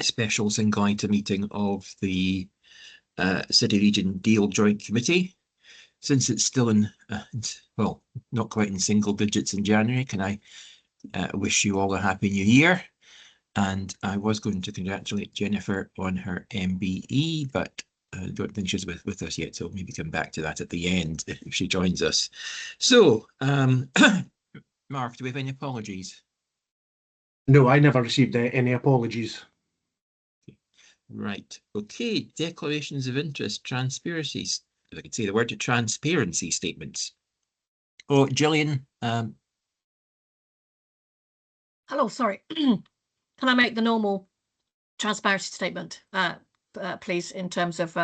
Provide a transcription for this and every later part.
special single item meeting of the City Region Deal Joint Committee. Since it's still in, well, not quite in single digits in January, can I wish you all a happy new year? And I was going to congratulate Jennifer on her MBE, but I don't think she's with us yet, so maybe come back to that at the end if she joins us. So, Mark, do we have any apologies? No, I never received any apologies. Right. Okay. Declarations of interest, transparencies. If I could say the word, transparency statements. Oh, Gillian. Hello, sorry. Can I make the normal transparency statement, please, in terms of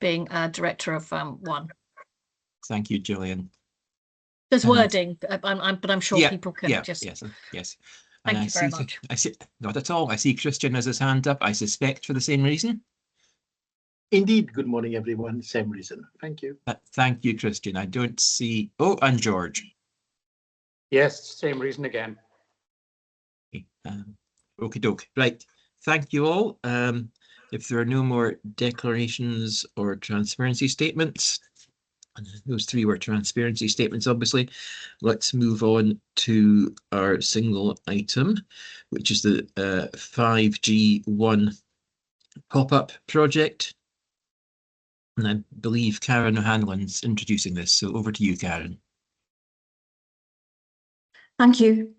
being director of one? Thank you, Gillian. There's wording, but I'm sure people can yes. Thank you very much. I see, not at all. I see Christian has his hand up. I suspect for the same reason. Indeed. Good morning, everyone. Same reason. Thank you. Thank you, Christian. I don't see. Oh, and George. Yes, same reason again. Okie doke. Right. Thank you all. If there are no more declarations or transparency statements, and those three were transparency statements, obviously, let's move on to our single item, which is the 5G1 pop-up project. And I believe Karen O'Hanlon's introducing this, so over to you, Karen. Thank you.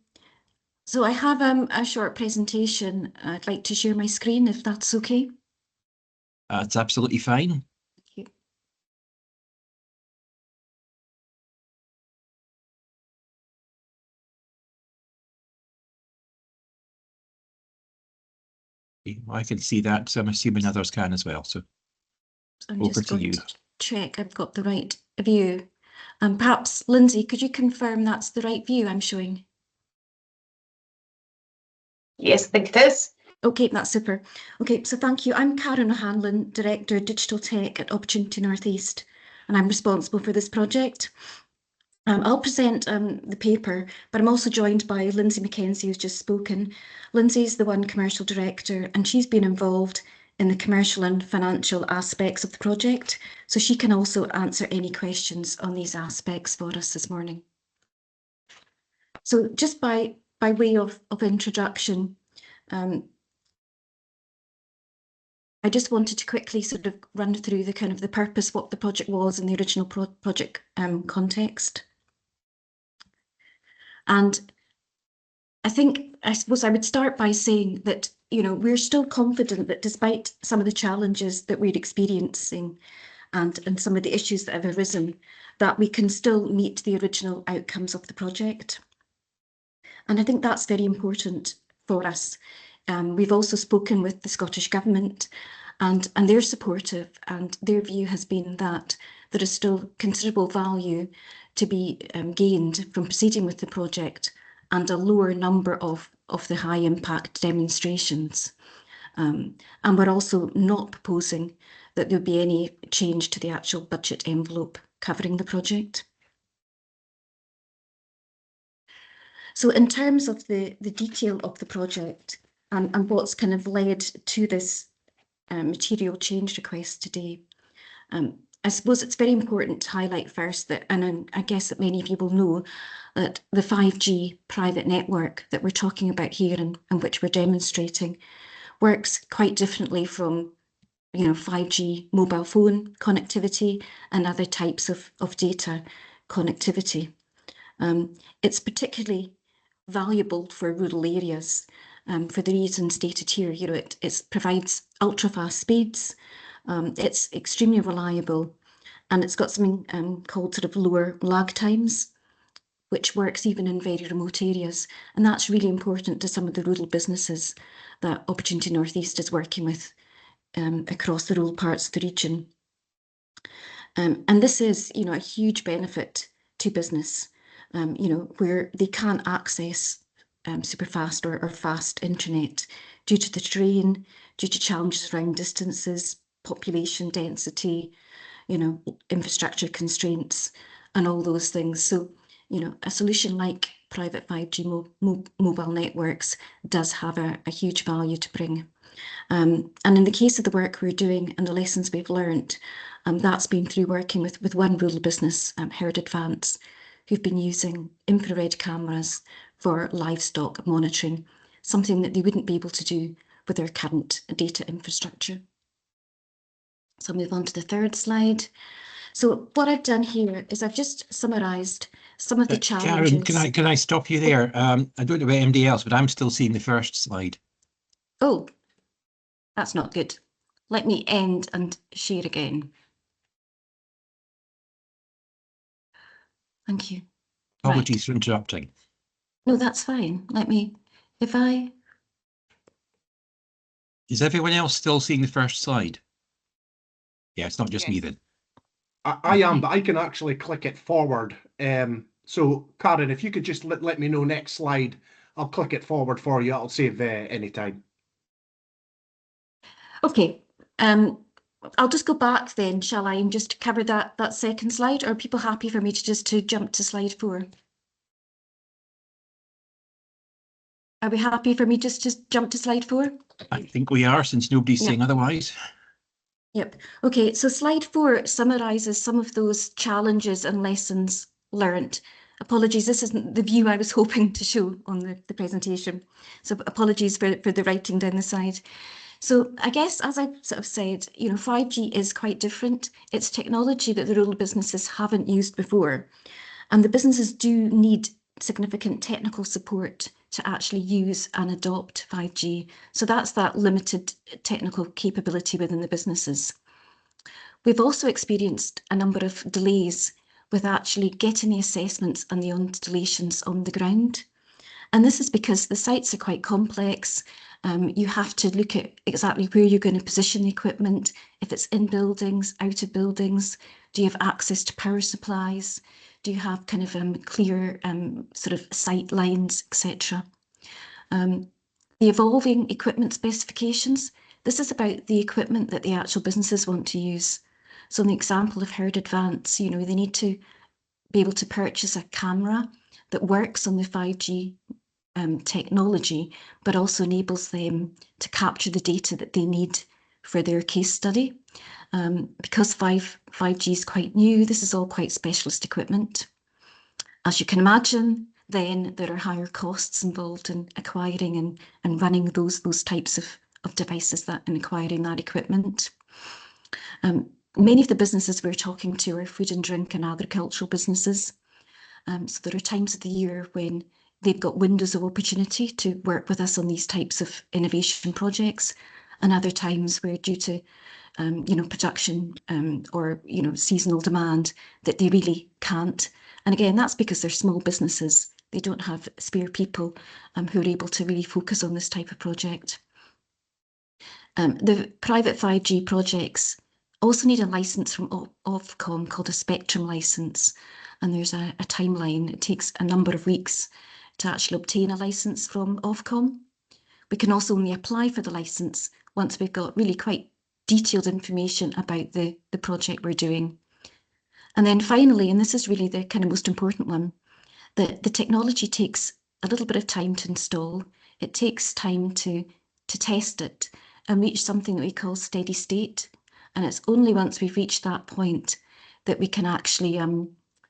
So I have a short presentation. I'd like to share my screen, if that's okay. That's absolutely fine. Thank you. I can see that, so I'm assuming others can as well. So I'm over just to going you. to check I've got the right view. Perhaps, Lindsay, could you confirm that's the right view I'm showing? Yes, I think it is. Okay, that's super. Okay, so thank you. I'm Karen O'Hanlon, Director Digital Tech at Opportunity North East, and I'm responsible for this project. I'll present the paper, but I'm also joined by Lindsay McKenzie, who's just spoken. Lindsay's the One Commercial Director, and she's been involved in the commercial and financial aspects of the project, so she can also answer any questions on these aspects for us this morning. So just by way of introduction, I just wanted to quickly sort of run through the kind of the purpose, what the project was in the original project context. And I suppose I would start by saying that, you know, we're still confident that despite some of the challenges that we're experiencing and some of the issues that have arisen, that we can still meet the original outcomes of the project. And I think that's very important for us. We've also spoken with the Scottish Government and they're supportive, and their view has been that there is still considerable value to be gained from proceeding with the project and a lower number of the high impact demonstrations. And we're also not proposing that there'll be any change to the actual budget envelope covering the project. So in terms of the detail of the project and what's kind of led to this material change request today, I suppose it's very important to highlight first that, and I guess that many of you will know, that the 5G private network that we're talking about here and which we're demonstrating works quite differently from, you know, 5G mobile phone connectivity and other types of data connectivity. It's particularly valuable for rural areas for the reasons stated here. You know, it provides ultra fast speeds, it's extremely reliable, and it's got something called sort of lower lag times, which works even in very remote areas. And that's really important to some of the rural businesses that Opportunity North East is working with across the rural parts of the region. And this is, you know, a huge benefit to business, you know, where they can't access super fast or fast internet due to the terrain, due to challenges around distances, population density, you know, infrastructure constraints and all those things. So you know, a solution like private 5G mobile networks does have a huge value to bring. And in the case of the work we're doing and the lessons we've learned, that's been through working with one rural business, Herd Advance, who've been using infrared cameras for livestock monitoring, something that they wouldn't be able to do with their current data infrastructure. So I'll move on to the third slide. So what I've done here is I've just summarised some of the challenges. Karen, can I stop you there? I don't know about anybody else, but I'm still seeing the first slide. Oh, that's not good. Let me end and share again. Thank you. Apologies for interrupting. No, that's fine. Let me, if I... Is everyone else still seeing the first slide? Yeah, it's not just me then. I am, but I can actually click it forward. So Karen, if you could just let me know next slide, I'll click it forward for you. I'll save any time. Okay. I'll just go back then, shall I, and just cover that second slide? Or are people happy for me to jump to slide 4? Are we happy for me just to jump to slide 4? I think we are, since nobody's saying otherwise. Yep. Okay, so slide 4 summarises some of those challenges and lessons learnt. Apologies, this isn't the view I was hoping to show on the presentation. So apologies for the writing down the side. So I guess, as I've sort of said, you know, 5G is quite different. It's technology that the rural businesses haven't used before. And the businesses do need significant technical support to actually use and adopt 5G. So that's that limited technical capability within the businesses. We've also experienced a number of delays with actually getting the assessments and the installations on the ground. And this is because the sites are quite complex. You have to look at exactly where you're going to position the equipment, if it's in buildings, out of buildings, do you have access to power supplies, do you have kind of clear sort of sight lines, etc. The evolving equipment specifications, this is about the equipment that the actual businesses want to use. So in the example of Herd Advance, you know, they need to be able to purchase a camera that works on the 5G technology, but also enables them to capture the data that they need for their case study. Because 5G is quite new, this is all quite specialist equipment. As you can imagine, then there are higher costs involved in acquiring and running those types of devices and acquiring that equipment. Many of the businesses we're talking to are food and drink and agricultural businesses. So there are times of the year when they've got windows of opportunity to work with us on these types of innovation projects, and other times where due to you know, production or, you know, seasonal demand, that they really can't. And again, that's because they're small businesses. They don't have spare people who are able to really focus on this type of project. The private 5G projects also need a license from Ofcom called a spectrum license. And there's a timeline. It takes a number of weeks to actually obtain a license from Ofcom. We can also only apply for the license once we've got really quite detailed information about the project we're doing. And then finally, and this is really the kind of most important one, the technology takes a little bit of time to install. It takes time to test it and reach something that we call steady state. And it's only once we've reached that point that we can actually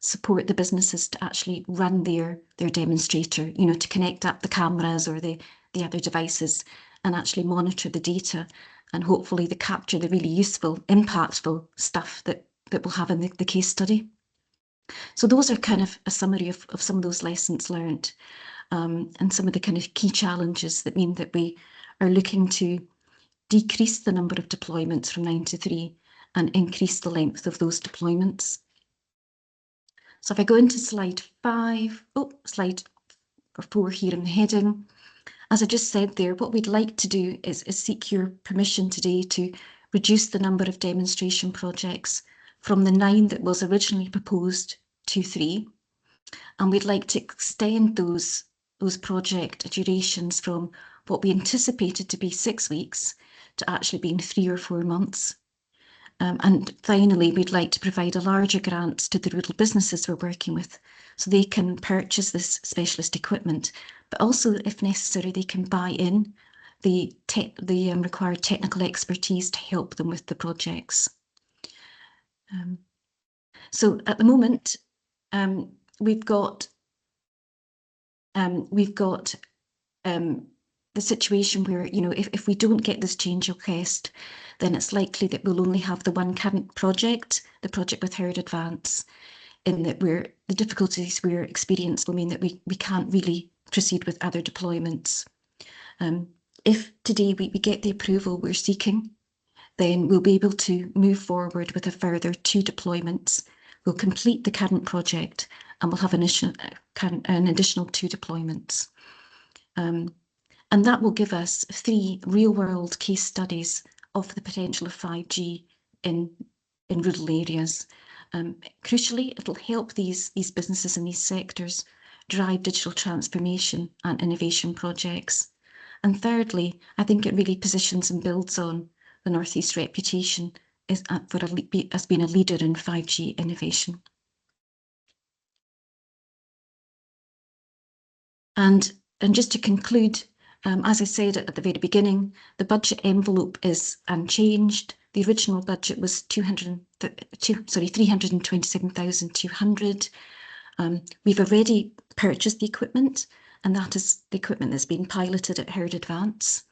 support the businesses to actually run their demonstrator, you know, to connect up the cameras or the other devices and actually monitor the data and hopefully they capture the really useful, impactful stuff that we'll have in the case study. So those are kind of a summary of some of those lessons learned and some of the kind of key challenges that mean that we are looking to decrease the number of deployments from 9 to 3 and increase the length of those deployments. So if I go into slide 4 here in the heading, as I just said there, what we'd like to do is seek your permission today to reduce the number of demonstration projects from the 9 that was originally proposed to 3. And we'd like to extend those project durations from what we anticipated to be 6 weeks to actually being 3 or 4 months. And finally, we'd like to provide a larger grant to the rural businesses we're working with So they can purchase this specialist equipment, but also, if necessary, they can buy in the required technical expertise to help them with the projects. So at the moment, we've got the situation where, you know, if we don't get this change request, then it's likely that we'll only have the one current project, the project with Howard Advance, in that the difficulties we're experiencing will mean that we can't really proceed with other deployments. If today we get the approval we're seeking, then we'll be able to move forward with a further 2 deployments. We'll complete the current project and we'll have an additional 2 deployments. And that will give us 3 real-world case studies of the potential of 5G in rural areas. Crucially, it'll help these businesses in these sectors drive digital transformation and innovation projects. And thirdly, I think it really positions and builds on the North East reputation as being a leader in 5G innovation. And just to conclude, as I said at the very beginning, the budget envelope is unchanged. The original budget was 327,200. We've already purchased the equipment, and that is the equipment that's been piloted at Howard Advance.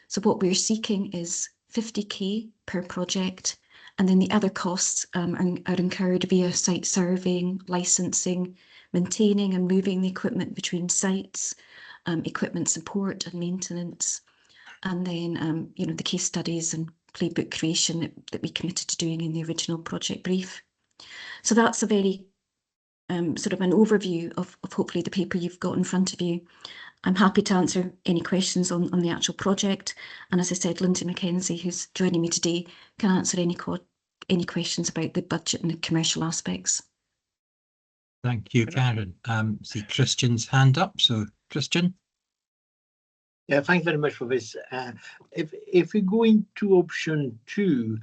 So what we're seeking is 50k per project, and then the other costs are incurred via site surveying, licensing, maintaining and moving the equipment between sites, equipment support and maintenance, and then you know, the case studies and playbook creation that we committed to doing in the original project brief. So that's a very sort of an overview of hopefully the paper you've got in front of you. I'm happy to answer any questions on the actual project, and as I said, Lindsay McKenzie, who's joining me today, can answer any questions about the budget and the commercial aspects. Thank you, Karen. See Christian's hand up. So, Christian. Yeah, thanks very much for this. If we go into option 2,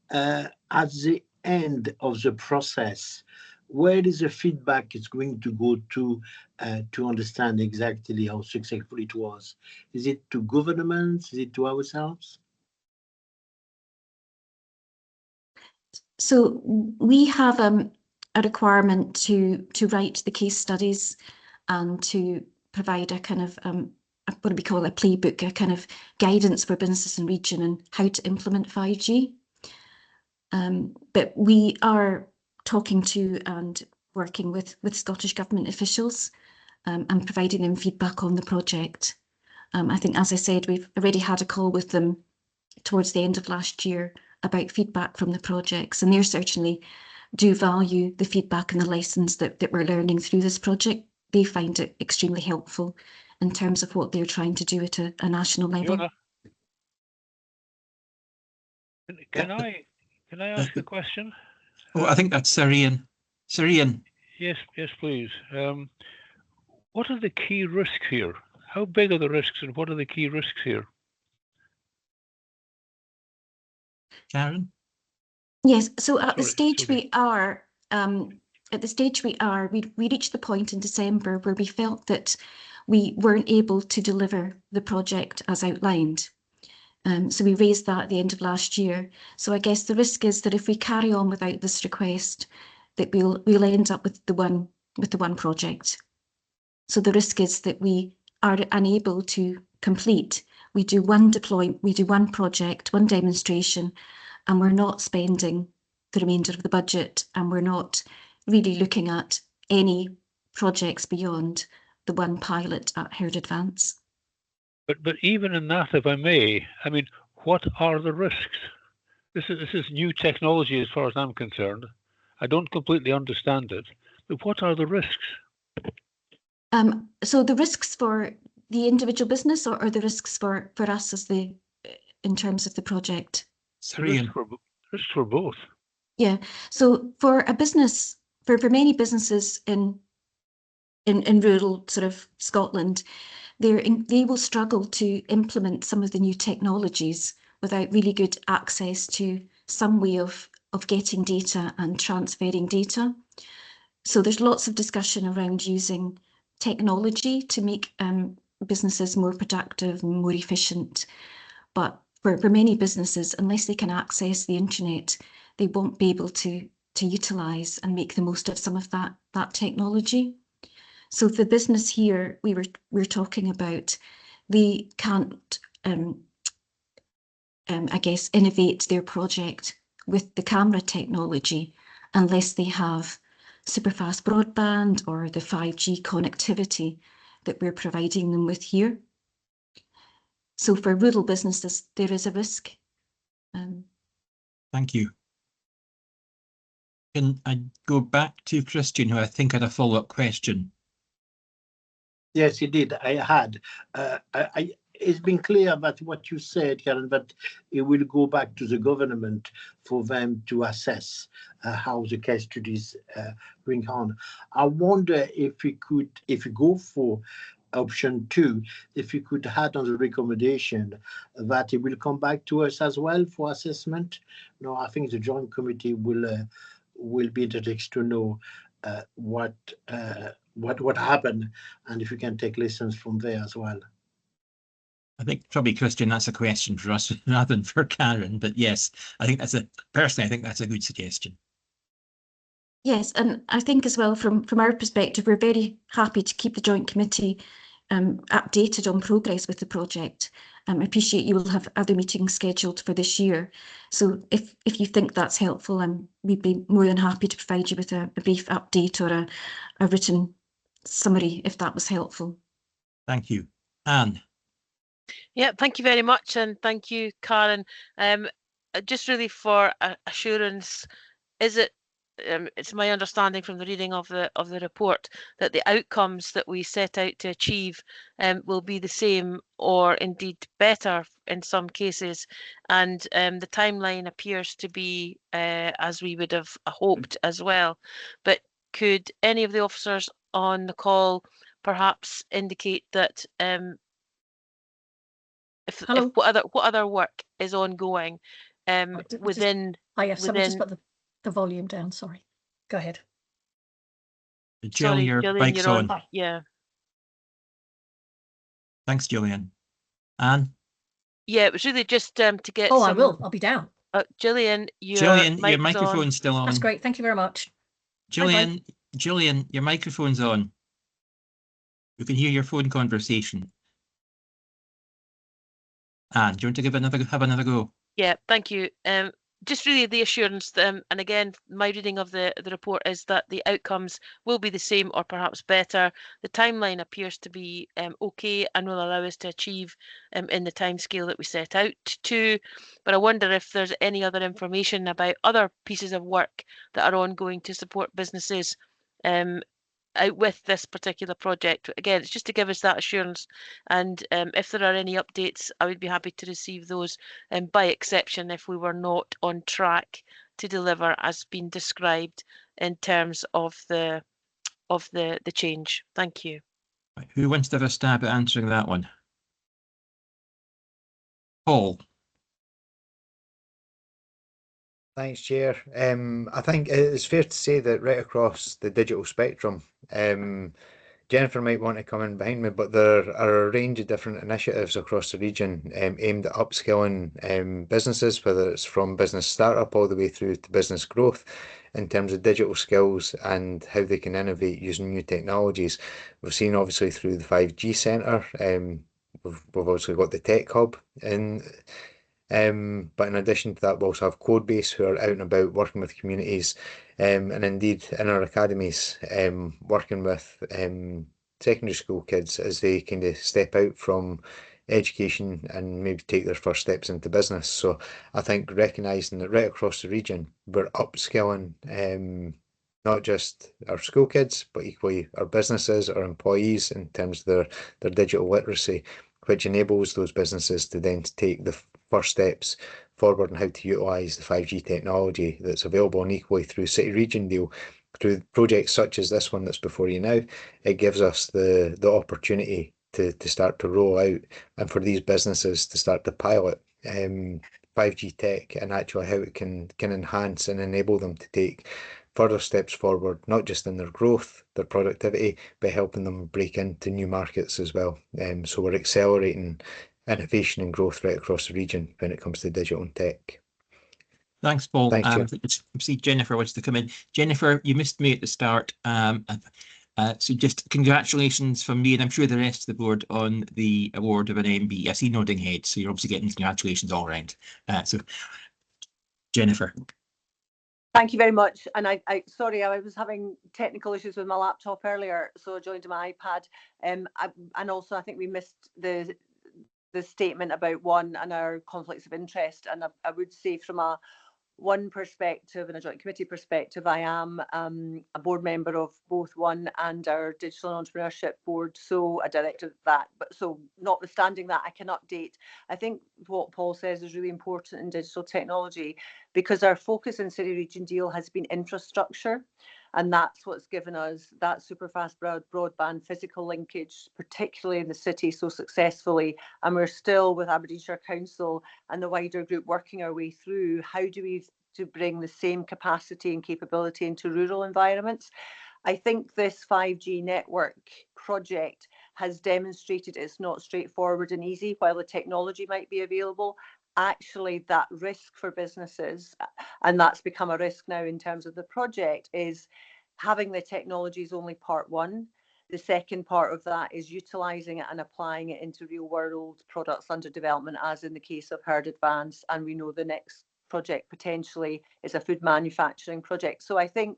at the end of the process, where is the feedback is going to go to understand exactly how successful it was? Is it to governments? Is it to ourselves? So we have a requirement to write the case studies and to provide a kind of what do we call a playbook, a kind of guidance for businesses and region and how to implement 5G. But we are talking to and working with Scottish Government officials and providing them feedback on the project. I think, as I said, we've already had a call with them towards the end of last year about feedback from the projects, and they certainly do value the feedback and the lessons that we're learning through this project. They find it extremely helpful in terms of what they're trying to do at a national level. Fiona, can I ask a question? Oh, I think that's Syrian. Syrian. Yes, please. What are the key risks here? How big are the risks, and what are the key risks here? Karen. Yes. So at the stage we are, we reached the point in December where we felt that we weren't able to deliver the project as outlined. So we raised that at the end of last year. So I guess the risk is that if we carry on without this request, that we'll end up with the one project. So the risk is that we are unable to complete. We do one deployment, we do one project, one demonstration, and we're not spending the remainder of the budget, and we're not really looking at any projects beyond the one pilot at Howard Advance. But even in that, if I may, I mean, what are the risks? This is new technology as far as I'm concerned. I don't completely understand it, but what are the risks? So the risks for the individual business, or the risks for us as in terms of the project? Risks for both. Yeah. So for a business, for many businesses in rural sort of Scotland, they will struggle to implement some of the new technologies without really good access to some way of getting data and transferring data. So there's lots of discussion around using technology to make businesses more productive and more efficient. But for many businesses, unless they can access the internet, they won't be able to utilise and make the most of some of that technology. So the business here we're talking about, they can't, I guess, innovate their project with the camera technology unless they have superfast broadband or the 5G connectivity that we're providing them with here. So for rural businesses, there is a risk. Thank you. Can I go back to Christian, who I think had a follow-up question? Yes, he did. I had. It's been clear about what you said, Karen, but it will go back to the government for them to assess how the case studies going on. I wonder if we go for option 2, if we could add on the recommendation that it will come back to us as well for assessment. No, I think the joint committee will be interested to know what happened, and if we can take lessons from there as well. I think probably, Christian, that's a question for us rather than for Karen, but yes, I think personally, I think that's a good suggestion. Yes, and I think as well from our perspective, we're very happy to keep the joint committee updated on progress with the project. I appreciate you will have other meetings scheduled for this year. So if you think that's helpful, we'd be more than happy to provide you with a brief update or a written summary if that was helpful. Thank you. Anne. Yeah, thank you very much, and thank you, Karen. Just really for assurance, is it? It's my understanding from the reading of the report that the outcomes that we set out to achieve will be the same or indeed better in some cases, and the timeline appears to be as we would have hoped as well. But could any of the officers on the call perhaps indicate that what other work is ongoing within? Yes, someone just put the volume down. Sorry, go ahead. Jill, your mic's on. Yeah. Thanks, Gillian. Anne? Yeah, it was really just to get I will. I'll be down. Gillian, your microphone's still on. That's great. Thank you very much. Gillian, your microphone's on. We can hear your phone conversation. Anne, do you want to have another go? Yeah, thank you. Just really the assurance, and again, my reading of the report is that the outcomes will be the same or perhaps better. The timeline appears to be okay and will allow us to achieve in the timescale that we set out to. But I wonder if there's any other information about other pieces of work that are ongoing to support businesses out with this particular project. Again, it's just to give us that assurance, and if there are any updates, I would be happy to receive those, by exception if we were not on track to deliver as been described in terms of the change. Thank you. Who wants to have a stab at answering that one? Paul. Thanks, Chair. I think it's fair to say that right across the digital spectrum, Jennifer might want to come in behind me, but there are a range of different initiatives across the region aimed at upskilling businesses, whether it's from business startup all the way through to business growth, in terms of digital skills and how they can innovate using new technologies. We've seen obviously through the 5G Centre, we've obviously got the Tech Hub in. But in addition to that, we also have Codebase, who are out and about working with communities, and indeed in our academies, working with secondary school kids as they kind of step out from education and maybe take their first steps into business. So I think recognising that right across the region, we're upskilling not just our school kids, but equally our businesses, our employees in terms of their digital literacy, which enables those businesses to then take the first steps forward on how to utilise the 5G technology that's available, and equally through City Region Deal, through projects such as this one that's before you now. It gives us the opportunity to start to roll out, and for these businesses to start to pilot 5G tech and actually how it can enhance and enable them to take further steps forward, not just in their growth, their productivity, but helping them break into new markets as well. So we're accelerating innovation and growth right across the region when it comes to digital and tech. Thanks, Paul. Thanks, Chair. I see Jennifer wants to come in. Jennifer, you missed me at the start. So just congratulations from me, and I'm sure the rest of the board, on the award of an MB. I see nodding heads, so you're obviously getting congratulations all around. So Jennifer. Thank you very much. And sorry, I was having technical issues with my laptop earlier, so I joined my iPad. And also I think we missed the statement about one and our conflicts of interest. And I would say from one perspective and a joint committee perspective, I am a board member of both one and our digital and entrepreneurship board, so a director of that. But so notwithstanding that, I can update. I think what Paul says is really important in digital technology, because our focus in City Region Deal has been infrastructure. And that's what's given us that super fast broadband physical linkage, particularly in the city, so successfully. And we're still, with Aberdeenshire Council and the wider group, working our way through how do we to bring the same capacity and capability into rural environments. I think this 5G network project has demonstrated it's not straightforward and easy. While the technology might be available, actually that risk for businesses, and that's become a risk now in terms of the project, is having the technology is only part one. The second part of that is utilising it and applying it into real world products under development, as in the case of Herd Advance. And we know the next project potentially is a food manufacturing project. So I think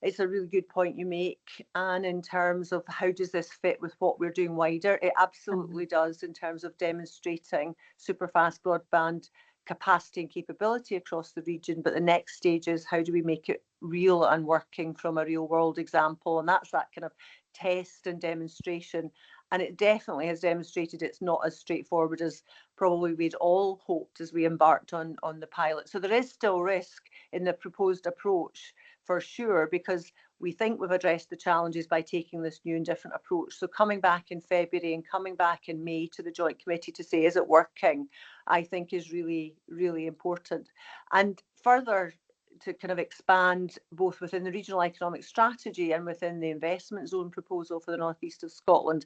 it's a really good point you make. And in terms of how does this fit with what we're doing wider, it absolutely does, in terms of demonstrating super fast broadband capacity and capability across the region. But the next stage is how do we make it real and working from a real world example? And that's that kind of test and demonstration. And it definitely has demonstrated it's not as straightforward as probably we'd all hoped as we embarked on the pilot. So there is still risk in the proposed approach, for sure, because we think we've addressed the challenges by taking this new and different approach. So coming back in February and coming back in May to the Joint Committee to say, is it working, I think is really, really important. And further, to kind of expand both within the regional economic strategy and within the investment zone proposal for the North East of Scotland,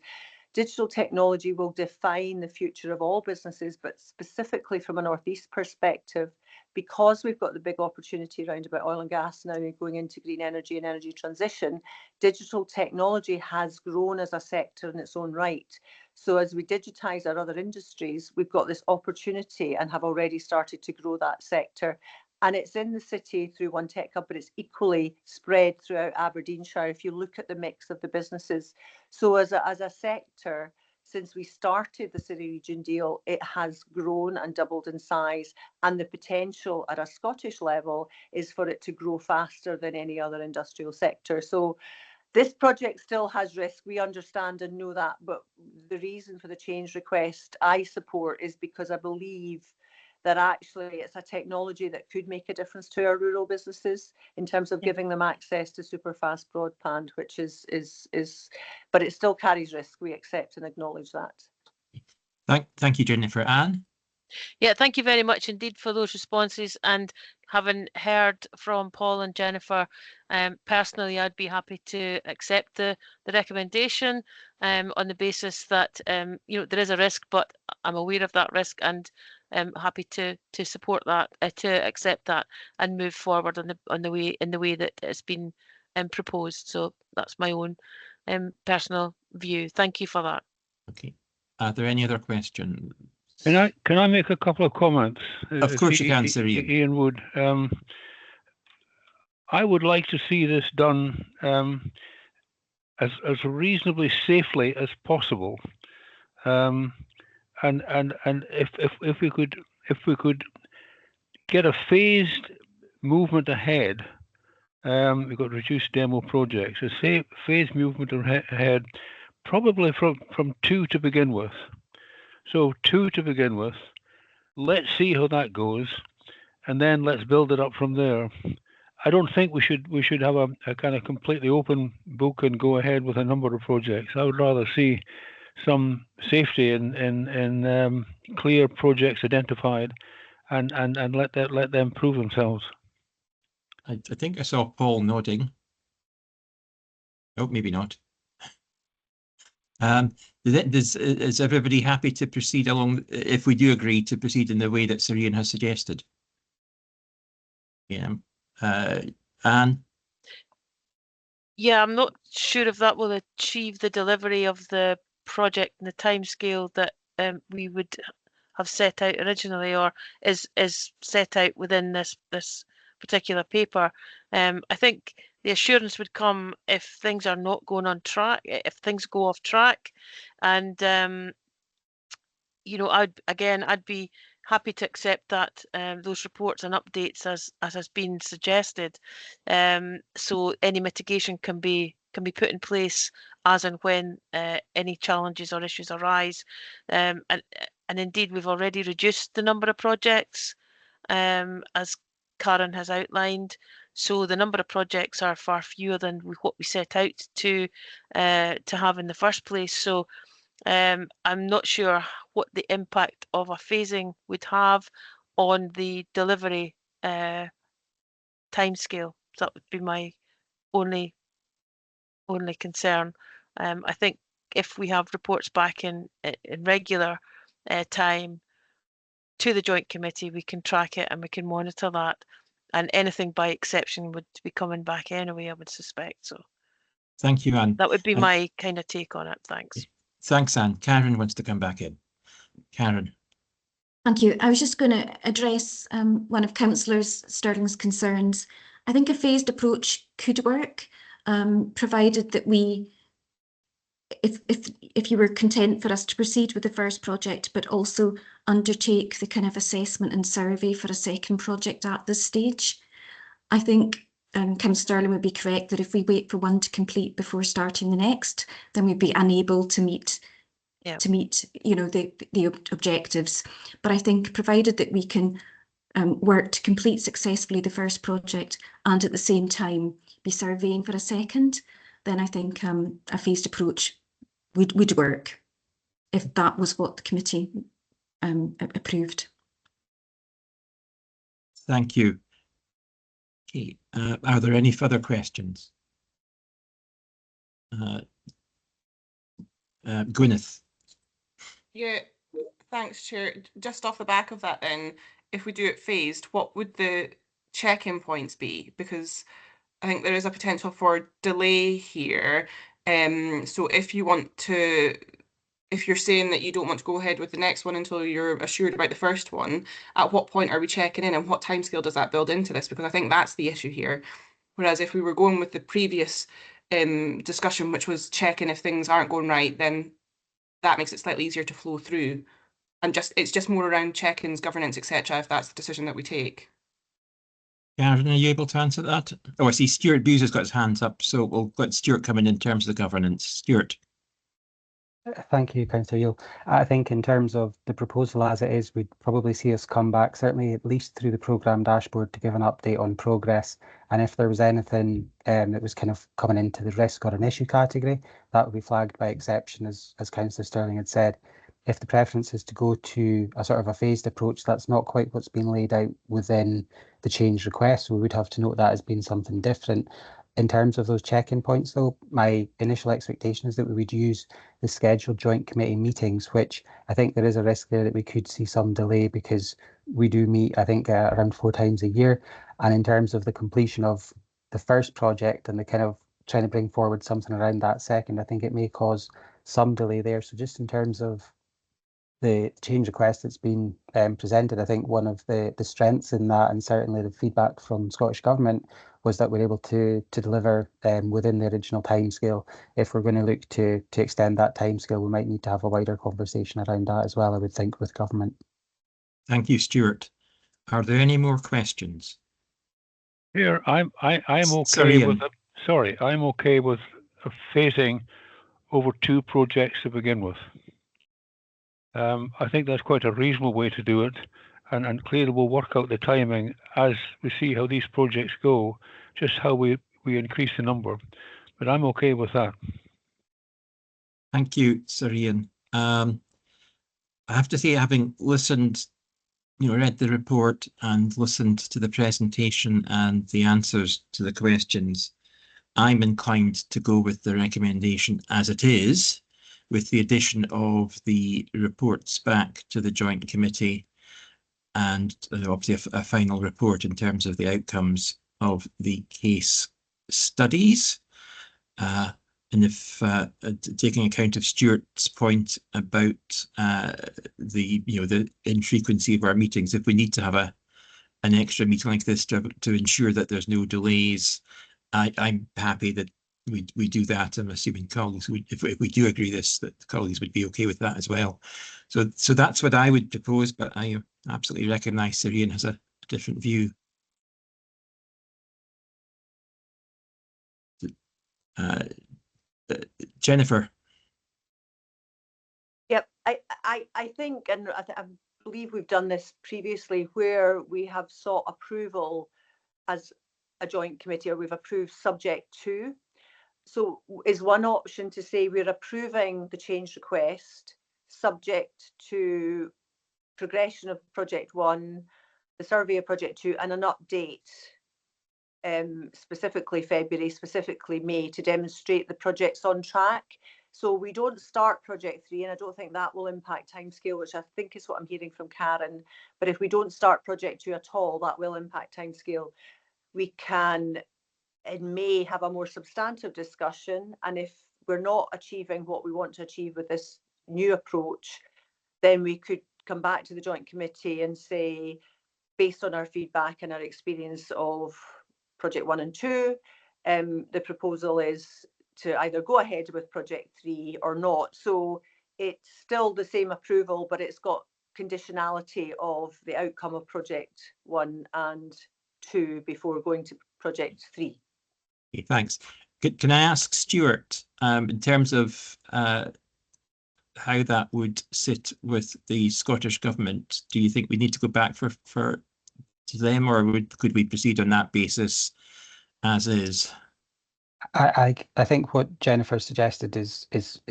digital technology will define the future of all businesses, but specifically from a North East perspective, because we've got the big opportunity around about oil and gas now going into green energy and energy transition. Digital technology has grown as a sector in its own right. So as we digitise our other industries, we've got this opportunity and have already started to grow that sector. And it's in the city through One Tech Hub, but it's equally spread throughout Aberdeenshire if you look at the mix of the businesses. So as a sector, since we started the City Region Deal, it has grown and doubled in size. And the potential at a Scottish level is for it to grow faster than any other industrial sector. So this project still has risk. We understand and know that. But the reason for the change request I support is because I believe that actually it's a technology that could make a difference to our rural businesses in terms of giving them access to super fast broadband, which is, but it still carries risk. We accept and acknowledge that. Thank you, Jennifer. Anne? Yeah, thank you very much indeed for those responses. And having heard from Paul and Jennifer, personally, I'd be happy to accept the recommendation on the basis that there is a risk, but I'm aware of that risk and happy to support that, to accept that, and move forward in the way that it's been proposed. So that's my own personal view. Thank you for that. Okay. Are there any other questions? Can I make a couple of comments? Of course you can, Sir Ian. Ian would. I would like to see this done as reasonably safely as possible, and if we could get a phased movement ahead. We've got reduced demo projects. A phased movement ahead, probably from 2 to begin with. So 2 to begin with, let's see how that goes, and then let's build it up from there. I don't think we should have a kind of completely open book and go ahead with a number of projects. I would rather see some safety in clear projects identified, and let them prove themselves. I think I saw Paul nodding. Oh, maybe not. Is everybody happy to proceed along, if we do agree to proceed in the way that Sir Ian has suggested? Yeah. Anne? Yeah, I'm not sure if that will achieve the delivery of the project and the timescale that we would have set out originally, or is set out within this particular paper. I think the assurance would come if things are not going on track, if things go off track, and you know, I'd be happy to accept that those reports and updates as has been suggested, so any mitigation can be put in place as and when any challenges or issues arise, and indeed we've already reduced the number of projects as Karen has outlined. So the number of projects are far fewer than what we set out to have in the first place. So I'm not sure what the impact of a phasing would have on the delivery timescale. That would be my only concern. I think if we have reports back in regular time to the joint committee, we can track it and we can monitor that. And anything by exception would be coming back anyway, I would suspect. So Thank you, Anne. that would be my kind of take on it. Thanks. Thanks, Anne. Karen wants to come back in. Karen. Thank you. I was just going to address one of Councillor Sterling's concerns. I think a phased approach could work, provided that we, if you were content for us to proceed with the first project, but also undertake the kind of assessment and survey for a second project at this stage. I think Councillor Sterling would be correct that if we wait for one to complete before starting the next, then we'd be unable to meet you know, the objectives. But I think provided that we can work to complete successfully the first project and at the same time be surveying for a second, then I think a phased approach would work, if that was what the committee approved. Thank you. Okay, are there any further questions? Gwyneth. Yeah, thanks, Chair. Just off the back of that then, if we do it phased, what would the check-in points be? Because I think there is a potential for delay here. So if you want to, if you're saying that you don't want to go ahead with the next one until you're assured about the first one, at what point are we checking in and what timescale does that build into this? Because I think that's the issue here. Whereas if we were going with the previous discussion, which was checking if things aren't going right, then that makes it slightly easier to flow through. And it's just more around check-ins, governance, etc., if that's the decision that we take. Karen, are you able to answer that? Oh, I see Stuart Buse has got his hands up, so we'll let Stuart come in terms of the governance. Stuart. Thank you, Councillor Yule. I think in terms of the proposal as it is, we'd probably see us come back, certainly at least through the programme dashboard, to give an update on progress. And if there was anything that was kind of coming into the risk or an issue category, that would be flagged by exception, as Councillor Sterling had said. If the preference is to go to a sort of a phased approach, that's not quite what's been laid out within the change request. So we would have to note that as being something different. In terms of those check-in points, though, my initial expectation is that we would use the scheduled joint committee meetings, which I think there is a risk there that we could see some delay because we do meet, I think, around 4 times a year. And in terms of the completion of the first project and the kind of trying to bring forward something around that second, I think it may cause some delay there. So just in terms of the change request that's been presented, I think one of the strengths in that, and certainly the feedback from Scottish Government, was that we're able to deliver within the original timescale. If we're going to look to extend that timescale, we might need to have a wider conversation around that as well, I would think, with Government. Thank you, Stuart. Are there any more questions? Here, I'm okay Sorry, with I'm okay with phasing over 2 projects to begin with. I think that's quite a reasonable way to do it, and clearly we'll work out the timing as we see how these projects go, just how we increase the number. But I'm okay with that. Thank you, Sir Ian. I have to say, having listened read the report and listened to the presentation and the answers to the questions, I'm inclined to go with the recommendation as it is, with the addition of the reports back to the joint committee and obviously a final report in terms of the outcomes of the case studies. And if taking account of Stuart's point about the infrequency of our meetings, if we need to have an extra meeting like this to ensure that there's no delays, I'm happy that we do that. I'm assuming colleagues would, if we do agree this, that colleagues would be okay with that as well. So that's what I would propose, but I absolutely recognise Sir Ian has a different view. Jennifer. Yep, I think, and I believe we've done this previously, where we have sought approval as a joint committee, or we've approved subject to. So is one option to say we're approving the change request subject to progression of project 1, the survey of project 2, and an update, specifically February, specifically May, to demonstrate the project's on track. So we don't start project 3, and I don't think that will impact timescale, which I think is what I'm hearing from Karen. But if we don't start project 2 at all, that will impact timescale. We can, in May, have a more substantive discussion, and if we're not achieving what we want to achieve with this new approach, then we could come back to the joint committee and say, based on our feedback and our experience of project 1 and 2, the proposal is to either go ahead with project 3 or not. So it's still the same approval, but it's got conditionality of the outcome of project 1 and 2 before going to project 3. Okay, thanks. Can I ask Stuart, in terms of how that would sit with the Scottish Government, do you think we need to go back to them, or could we proceed on that basis as is? I think what Jennifer suggested is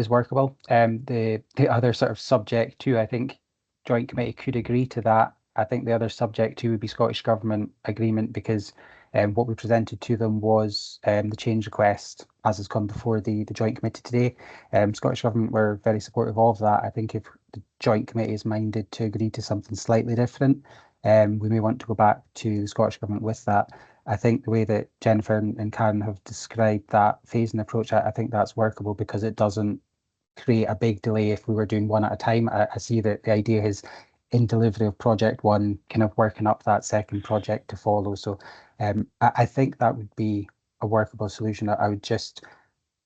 workable. The other sort of subject to, I think joint committee could agree to that. I think the other subject to would be Scottish Government agreement, because what we presented to them was the change request as has come before the joint committee today. Scottish Government were very supportive of that. I think if the joint committee is minded to agree to something slightly different, we may want to go back to the Scottish Government with that. I think the way that Jennifer and Karen have described that phasing approach, I think that's workable because it doesn't create a big delay if we were doing one at a time. I see that the idea is in delivery of project 1, kind of working up that second project to follow. So I think that would be a workable solution. I would just,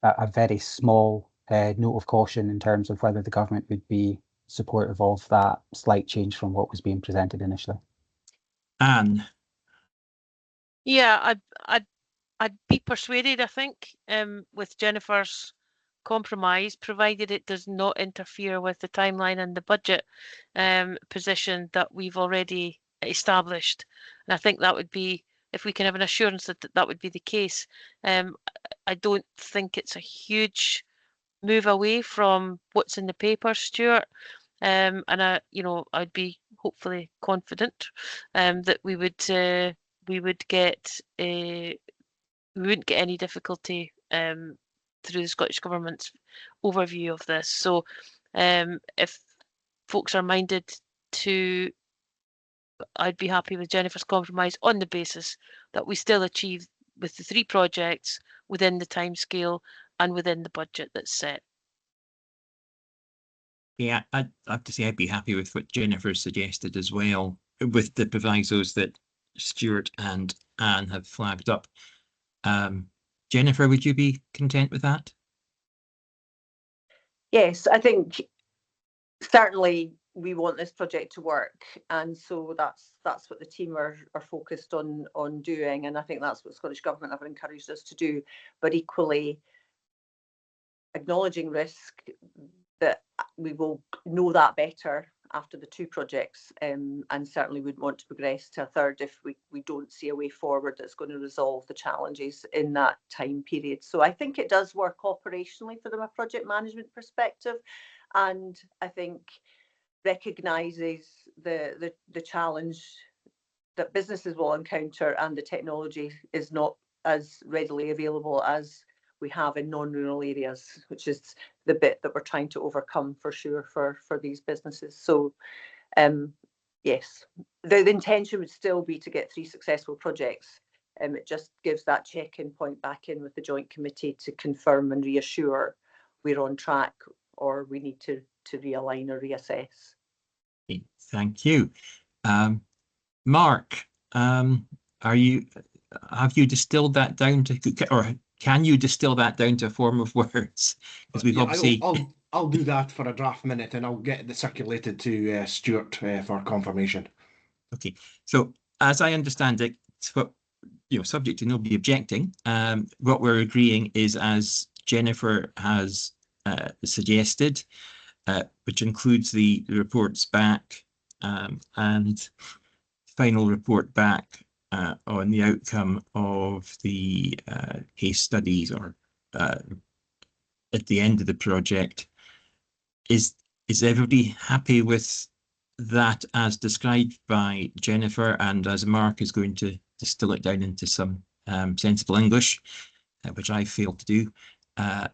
a very small note of caution in terms of whether the government would be supportive of that slight change from what was being presented initially. Anne. Yeah, I'd be persuaded, I think, with Jennifer's compromise, provided it does not interfere with the timeline and the budget position that we've already established. And I think that would be, if we can have an assurance that that would be the case. I don't think it's a huge move away from what's in the paper, Stuart. And I'd be hopefully confident that we wouldn't get any difficulty through the Scottish Government's overview of this. So if folks are minded to, I'd be happy with Jennifer's compromise on the basis that we still achieve with the 3 projects within the timescale and within the budget that's set. Yeah, I'd have to say I'd be happy with what Jennifer suggested as well, with the provisos that Stuart and Anne have flagged up. Jennifer, would you be content with that? Yes, I think certainly we want this project to work, and so that's what the team are focused on doing, and I think that's what Scottish Government have encouraged us to do. But equally, acknowledging risk, that we will know that better after the 2 projects, and certainly would want to progress to a third if we don't see a way forward that's going to resolve the challenges in that time period. So I think it does work operationally from a project management perspective, and I think recognises the challenge that businesses will encounter, and the technology is not as readily available as we have in non-rural areas, which is the bit that we're trying to overcome for sure for these businesses. So yes, the intention would still be to get 3 successful projects. It just gives that check-in point back in with the joint committee to confirm and reassure we're on track, or we need to realign or reassess. Okay, thank you. Mark, have you distilled that down to, or can you distill that down to a form of words? Because we've obviously. I'll do that for a draft minute, and I'll get it circulated to Stuart for confirmation. Okay, so as I understand it, subject to nobody objecting, what we're agreeing is, as Jennifer has suggested, which includes the reports back and final report back on the outcome of the case studies, or at the end of the project. Is everybody happy with that as described by Jennifer, and as Mark is going to distill it down into some sensible English, which I failed to do? Are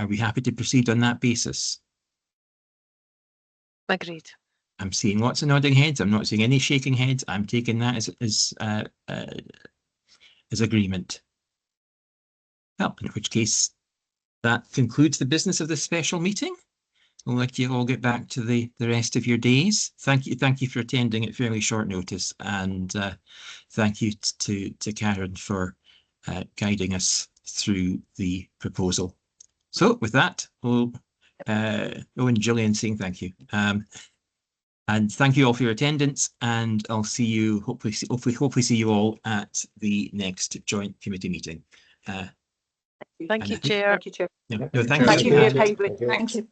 we happy to proceed on that basis? Agreed. I'm seeing lots of nodding heads. I'm not seeing any shaking heads. I'm taking that as agreement. Well, in which case, that concludes the business of this special meeting. I'll let you all get back to the rest of your days. Thank you for attending at fairly short notice, and thank you to Karen for guiding us through the proposal. So with that, Owen and Gillian saying thank you. And thank you all for your attendance, and I'll see you, hopefully see you all at the next joint committee meeting. Thank you, Chair. Thank you, Chair. No, thank Thank you for your and- kind. Thank you.